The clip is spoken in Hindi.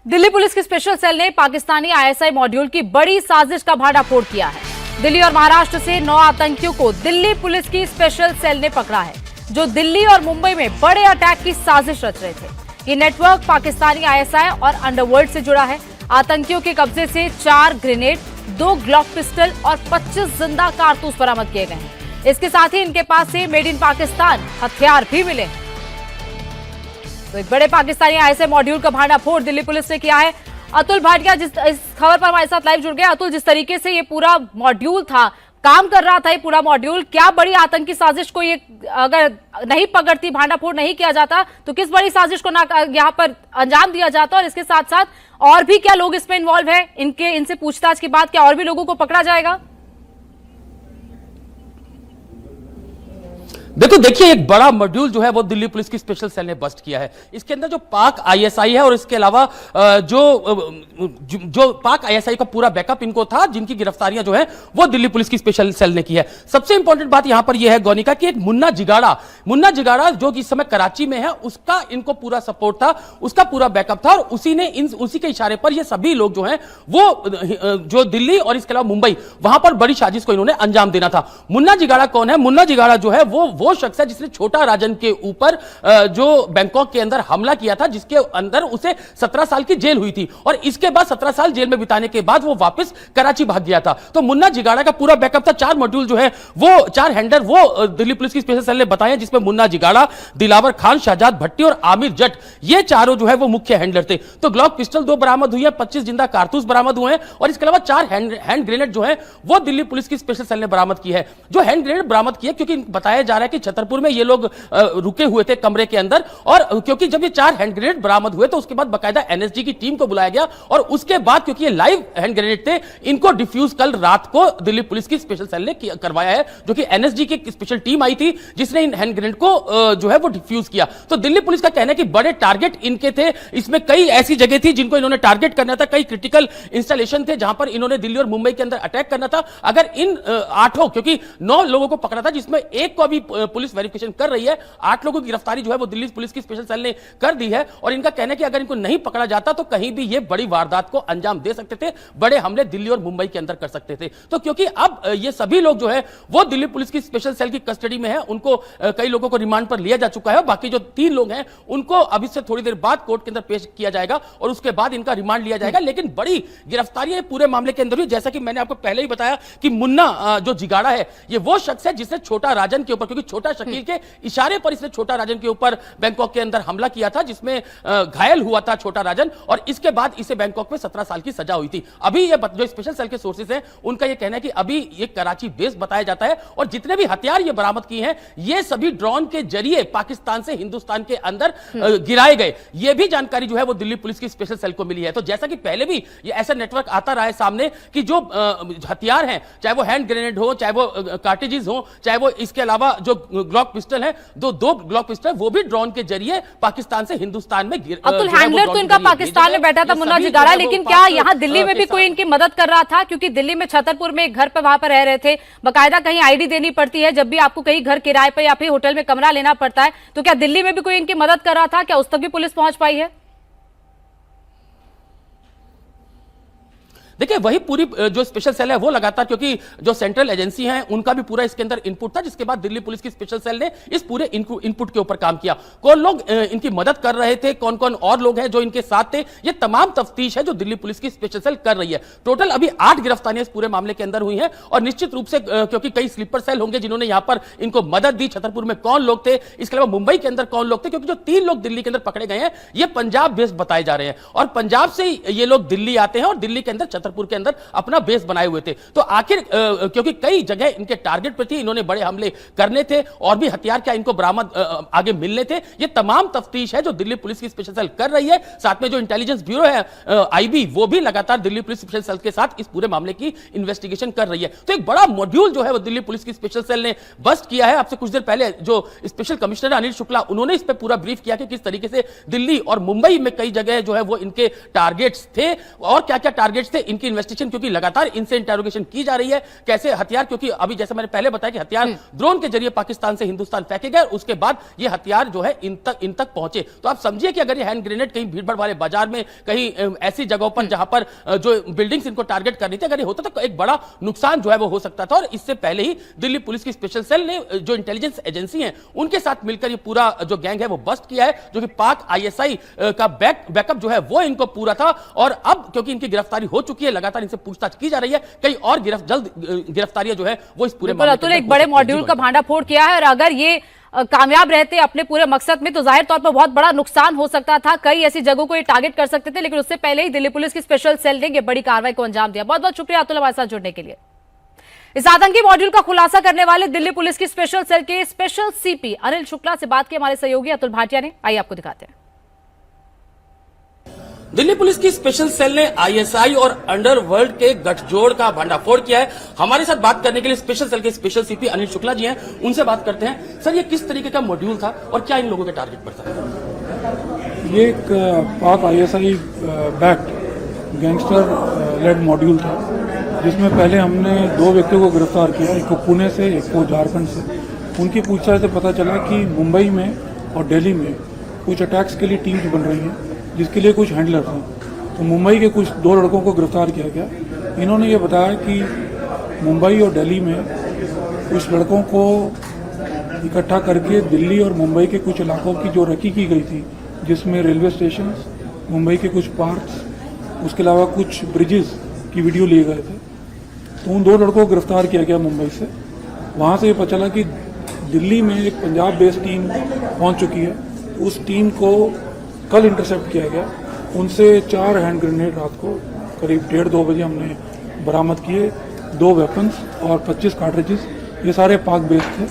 दिल्ली पुलिस की स्पेशल सेल ने पाकिस्तानी आईएसआई मॉड्यूल की बड़ी साजिश का भांडाफोड़ किया है। दिल्ली और महाराष्ट्र से 9 आतंकियों को दिल्ली पुलिस की स्पेशल सेल ने पकड़ा है, जो दिल्ली और मुंबई में बड़े अटैक की साजिश रच रहे थे। ये नेटवर्क पाकिस्तानी आईएसआई और अंडरवर्ल्ड से जुड़ा है। आतंकियों के कब्जे से 4 ग्रेनेड, 2 ग्लॉक पिस्टल और 25 जिंदा कारतूस बरामद किए गए हैं। इसके साथ ही इनके पास से मेड इन पाकिस्तान हथियार भी मिले हैं। तो एक बड़े पाकिस्तानी आईएसआई मॉड्यूल का भांडाफोड़ दिल्ली पुलिस ने किया है। अतुल भाटिया इस खबर पर हमारे साथ लाइव जुड़ गए। अतुल, जिस तरीके से ये पूरा मॉड्यूल था, काम कर रहा था ये पूरा मॉड्यूल, क्या बड़ी आतंकी साजिश को ये अगर नहीं पकड़ती, भांडाफोड़ नहीं किया जाता, तो किस बड़ी साजिश को यहाँ पर अंजाम दिया जाता? और इसके साथ साथ और भी क्या लोग इसमें इन्वॉल्व है? इनसे पूछताछ के बाद क्या और भी लोगों को पकड़ा जाएगा? देखिए एक बड़ा मॉड्यूल जो है वो दिल्ली पुलिस की स्पेशल सेल ने बस्ट किया है। इसके अंदर जो पाक आईएसआई है और इसके अलावा जो पाक आईएसआई का पूरा बैकअप इनको था, जिनकी गिरफ्तारियां जो है वो दिल्ली पुलिस की स्पेशल सेल ने की है। सबसे इंपॉर्टेंट बात यहां पर यह है गोनिका की, एक मुन्ना जिगाड़ा जो कि इस समय कराची में है, उसका इनको पूरा सपोर्ट था, उसका पूरा बैकअप था और उसी के इशारे पर ये सभी लोग जो हैं वो जो दिल्ली और इसके अलावा मुंबई, वहां पर बड़ी साजिश को इन्होंने अंजाम देना था। मुन्ना जिगाड़ा कौन है? मुन्ना जिगाड़ा जो है वो शख्स है जिसने छोटा राजन के ऊपर जो बैंकॉक के अंदर हमला किया था, जिसके अंदर उसे 17 साल की जेल हुई थी और इसके बाद 17 साल जेल में बिताने के बाद वो वापस कराची भाग गया था। तो मुन्ना जिगाड़ा का पूरा बैकअप था। 4 मॉड्यूल जो है वो 4 हैंडलर वो दिल्ली पुलिस की स्पेशल सेल ने बताए, जिसमें मुन्ना जिगाड़ा, दिलावर खान, शहजाद भट्टी और आमिर जट, ये चारों जो है वो मुख्य हैंडलर थे। तो ग्लॉक पिस्टल 2 बरामद हुई है, 25 जिंदा कारतूस बरामद हुए हैं और इसके अलावा 4 हैंड ग्रेनेड जो है वो दिल्ली पुलिस की स्पेशल सेल ने बरामद की है। जो हैंड ग्रेनेड बरामद किए, क्योंकि बताया जा रहा है कि छतरपुर में ये लोग रुके हुए थे कमरे के अंदर, और क्योंकि जब ये 4 हैंड ग्रेनेड बरामद हुए तो उसके बाद बकायदा एनएसजी की टीम को बुलाया गया और उसके बाद, क्योंकि ये लाइव हैंड ग्रेनेड थे, इनको डिफ्यूज कल रात को दिल्ली पुलिस की स्पेशल सेल ने करवाया है, जो कि एनएसजी की स्पेशल टीम आई थी जिसने इन हैंड ग्रेनेड को जो है वो डिफ्यूज किया। तो दिल्ली पुलिस का कहना है कि बड़े टारगेट इनके थे, इसमें कई ऐसी जगह थी जिनको इन्होंने टारगेट करना था, कई क्रिटिकल इंस्टॉलेशन थे जहां पर इन्होंने दिल्ली और मुंबई के अंदर अटैक करना था। अगर इन 8 क्योंकि 9 लोगों को पकड़ा था, जिसमें एक को अभी पुलिस वेरिफिकेशन कर रही है, 8 लोगों की गिरफ्तारी जो है वो दिल्ली पुलिस की स्पेशल सेल ने कर दी है और इनका कहना है कि अगर इनको नहीं पकड़ा जाता तो कहीं भी ये बड़ी वारदात को अंजाम दे सकते थे, बड़े हमले दिल्ली और मुंबई के अंदर कर सकते थे। तो क्योंकि अब ये सभी लोग जो है वो दिल्ली पुलिस की स्पेशल सेल की कस्टडी में है, उनको कई लोगों को रिमांड पर लिया जा चुका है। बाकी जो 3 लोग हैं उनको अभी से थोड़ी देर बाद कोर्ट के अंदर पेश किया जाएगा और उसके बाद इनका रिमांड लिया जाएगा। लेकिन बड़ी गिरफ्तारियां पूरे मामले के अंदर हुई, जैसा कि मैंने आपको पहले ही बताया कि मुन्ना जो जिगाड़ा है, ये वो शख्स है जिसने छोटा राजन के ऊपर, क्योंकि छोटा शकील के इशारे पर इसने छोटा राजन के ऊपर बैंकॉक के अंदर हमला किया था, जिसमें घायल हुआ था छोटा राजन और इसके बाद इसे बैंकॉक में 17 साल की सजा हुई थी। अभी ये जो स्पेशल सेल के सोर्सेज हैं उनका ये कहना है कि अभी ये कराची बेस बताया जाता है और जितने भी हथियार ये बरामद किए हैं ये सभी ड्रोन के जरिए पाकिस्तान से हिंदुस्तान के अंदर गिराए गए। ये भी जानकारी जो है वो दिल्ली पुलिस की स्पेशल सेल को मिली है। तो जैसा कि पहले भी ये ऐसा नेटवर्क आता रहा है सामने कि जो हथियार हैं, चाहे वो हैंड ग्रेनेड हो, चाहे वो कार्टेजेस हो, चाहे वो इसके अलावा जो ग्लॉक पिस्टल है, दो ग्लॉक पिस्टल, वो भी ड्रोन के जरिए पाकिस्तान से हिंदुस्तान में अतुल, हैंडलर तो इनका पाकिस्तान में बैठा था मुन्ना जिगाड़ा, लेकिन क्या यहाँ दिल्ली में भी कोई इनकी मदद कर रहा था? क्योंकि दिल्ली में छतरपुर में एक घर पे वहां पर रह रहे थे, बकायदा कहीं आईडी देनी पड़ती है जब भी आपको कहीं घर किराए पे या फिर होटल में कमरा लेना पड़ता है। तो क्या दिल्ली में भी कोई इनकी मदद कर रहा था? क्या उस तक भी पुलिस पहुंच पाई है? देखिए वही पूरी जो स्पेशल सेल है वो लगातार, क्योंकि जो सेंट्रल एजेंसी हैं उनका भी पूरा इसके अंदर इनपुट था, जिसके बाद दिल्ली पुलिस की स्पेशल सेल ने इस पूरे इनपुट के ऊपर काम किया। कौन लोग इनकी मदद कर रहे थे, कौन कौन और लोग हैं जो इनके साथ थे, ये तमाम तफ्तीश है जो दिल्ली पुलिस की स्पेशल सेल कर रही है। टोटल अभी 8 गिरफ्तारियां इस पूरे मामले के अंदर हुई हैं और निश्चित रूप से क्योंकि कई स्लीपर सेल होंगे जिन्होंने यहां पर इनको मदद दी, छतरपुर में कौन लोग थे, इसके अलावा मुंबई के अंदर कौन लोग थे, क्योंकि जो 3 लोग दिल्ली के अंदर पकड़े गए हैं ये पंजाब बेस्ड बताए जा रहे हैं और पंजाब से ये लोग दिल्ली आते हैं और दिल्ली के अंदर छतरपुर के अंदर अपना बेस बनाए हुए थे। तो आखिर क्योंकि कई जगह इनके टारगेट पर थी, इन्होंने बड़े हमले करने थे और भी हथियार क्या इनको बरामद आगे मिलने थे, ये तमाम तफ्तीश है जो दिल्ली पुलिस की स्पेशल सेल कर रही है। साथ में जो इंटेलिजेंस ब्यूरो है आईबी, वो भी लगातार दिल्ली पुलिस स्पेशल सेल के साथ इस पूरे मामले की इन्वेस्टिगेशन कर रही है। तो एक बड़ा मॉड्यूल जो है वो दिल्ली पुलिस की स्पेशल सेल ने बस्ट किया है। आपसे कुछ देर पहले जो स्पेशल कमिश्नर अनिल शुक्ला, उन्होंने इस पर पूरा ब्रीफ किया कि किस तरीके से दिल्ली और मुंबई में कई जगह जो है वो इनके टारगेट्स थे और क्या क्या टारगेट्स थे, इन इनकी इन्वेस्टिगेशन, क्योंकि लगातार इनसे इंटेरोगेशन की जा रही है, कैसे हथियार, क्योंकि अभी जैसे मैंने पहले बताया कि हथियार ड्रोन के जरिए पाकिस्तान से हिंदुस्तान फेंके गए, उसके बाद ये हथियार जो है इन तक पहुंचे। तो आप समझिए कि अगर ये हैंड ग्रेनेड कहीं भीड़ भाड़ वाले बाजार में, कहीं ऐसी जगहों पर जहां पर जो बिल्डिंग्स इनको टारगेट कर रही थी, अगर ये होता तो एक बड़ा नुकसान जो है वो हो सकता था। और इससे पहले ही दिल्ली पुलिस की स्पेशल सेल ने जो इंटेलिजेंस एजेंसी है उनके साथ मिलकर ये पूरा जो गैंग है वो बस्ट किया है, जो कि पाक आईएसआई का बैकअप जो है वो इनको पूरा था। और अब क्योंकि इनकी गिरफ्तारी हो चुकी है, लगातार इनसे पूछताछ की जा रही है, कई और जल्द गिरफ्तारियां जो है वो इस पूरे मामले अतुल एक बड़े मॉड्यूल का भांडाफोड़ किया है, और अगर ये कामयाब रहते अपने पूरे मकसद में तो जाहिर तौर पर बहुत बड़ा नुकसान हो सकता था। कई ऐसी जगहों को ये टारगेट कर सकते थे, लेकिन उससे पहले ही दिल्ली पुलिस की स्पेशल सेल ने ये बड़ी कार्रवाई को अंजाम दिया। बहुत बहुत शुक्रिया अतुल हमारे साथ जुड़ने के लिए। इस आतंकी मॉड्यूल का खुलासा करने वाले दिल्ली पुलिस की स्पेशल सेल के स्पेशल सीपी अनिल शुक्ला से बात की हमारे सहयोगी अतुल भाटिया ने। आइए आपको दिखाते हैं। दिल्ली पुलिस की स्पेशल सेल ने आईएसआई और अंडरवर्ल्ड के गठजोड़ का भंडाफोड़ किया है। हमारे साथ बात करने के लिए स्पेशल सेल के स्पेशल सीपी अनिल शुक्ला जी हैं, उनसे बात करते हैं। सर, ये किस तरीके का मॉड्यूल था और क्या इन लोगों के टारगेट पर था? ये एक Pak ISI backed gangster led module था, जिसमें पहले हमने 2 व्यक्तियों को गिरफ्तार किया, एक को पुणे से, एक को झारखंड से। उनकी पूछताछ से पता चला कि मुंबई में और दिल्ली में कुछ अटैक्स के लिए टीम्स बन रही हैं, जिसके लिए कुछ हैंडलर हैं। तो मुंबई के कुछ 2 लड़कों को गिरफ्तार किया गया। इन्होंने ये बताया कि मुंबई और दिल्ली में कुछ लड़कों को इकट्ठा करके दिल्ली और मुंबई के कुछ इलाकों की जो रेकी की गई थी, जिसमें रेलवे स्टेशन, मुंबई के कुछ पार्क्स, उसके अलावा कुछ ब्रिजेस की वीडियो लिए गए थे। तो उन 2 लड़कों को गिरफ्तार किया गया मुंबई से। वहाँ से ये पता चला कि दिल्ली में एक पंजाब बेस्ड टीम पहुँच चुकी है। उस टीम को कल इंटरसेप्ट किया गया। उनसे 4 हैंड ग्रेनेड रात को करीब 1:30-2 बजे हमने बरामद किए, 2 वेपन्स और 25 कार्ट्रिजेस। ये सारे पाक बेस्ड थे।